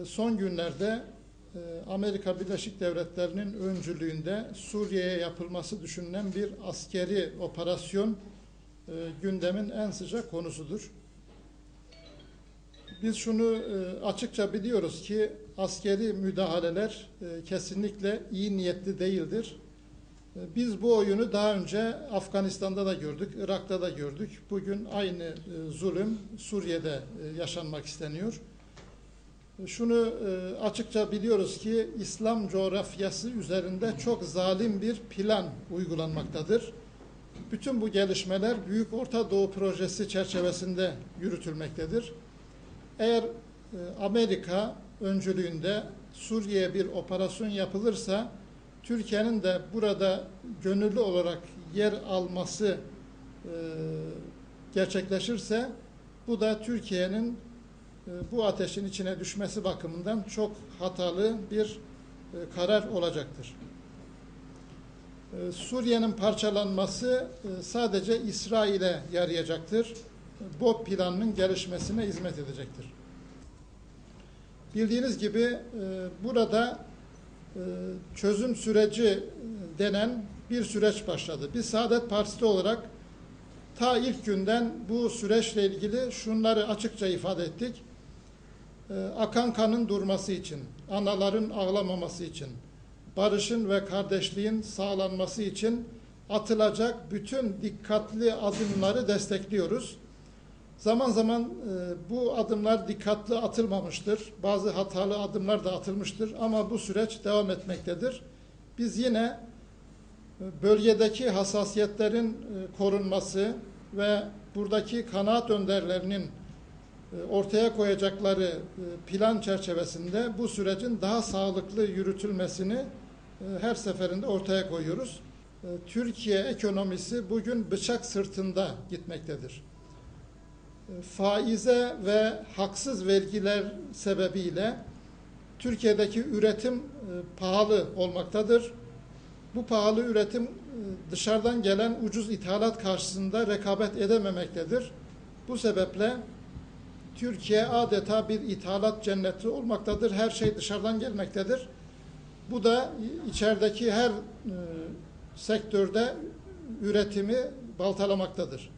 Son günlerde Amerika Birleşik Devletleri'nin öncülüğünde Suriye'ye yapılması düşünülen bir askeri operasyon gündemin en sıcak konusudur. Biz şunu açıkça biliyoruz ki askeri müdahaleler kesinlikle iyi niyetli değildir. Biz bu oyunu daha önce Afganistan'da da gördük, Irak'ta da gördük. Bugün aynı zulüm Suriye'de yaşanmak isteniyor. Şunu açıkça biliyoruz ki İslam coğrafyası üzerinde çok zalim bir plan uygulanmaktadır. Bütün bu gelişmeler Büyük Orta Doğu Projesi çerçevesinde yürütülmektedir. Eğer Amerika öncülüğünde Suriye'ye bir operasyon yapılırsa, Türkiye'nin de burada gönüllü olarak yer alması gerçekleşirse, bu da Türkiye'nin bu ateşin içine düşmesi bakımından çok hatalı bir karar olacaktır. Suriye'nin parçalanması sadece İsrail'e yarayacaktır. Bu planın gelişmesine hizmet edecektir. Bildiğiniz gibi burada çözüm süreci denen bir süreç başladı. Biz Saadet Partisi olarak ta ilk günden bu süreçle ilgili şunları açıkça ifade ettik. Akan kanın durması için, anaların ağlamaması için, barışın ve kardeşliğin sağlanması için atılacak bütün dikkatli adımları destekliyoruz. Zaman zaman bu adımlar dikkatli atılmamıştır. Bazı hatalı adımlar da atılmıştır ama bu süreç devam etmektedir. Biz yine bölgedeki hassasiyetlerin korunması ve buradaki kanaat önderlerinin ortaya koyacakları plan çerçevesinde bu sürecin daha sağlıklı yürütülmesini her seferinde ortaya koyuyoruz. Türkiye ekonomisi bugün bıçak sırtında gitmektedir. Faize ve haksız vergiler sebebiyle Türkiye'deki üretim pahalı olmaktadır. Bu pahalı üretim dışarıdan gelen ucuz ithalat karşısında rekabet edememektedir. Bu sebeple Türkiye adeta bir ithalat cenneti olmaktadır. Her şey dışarıdan gelmektedir. Bu da içerideki her sektörde üretimi baltalamaktadır.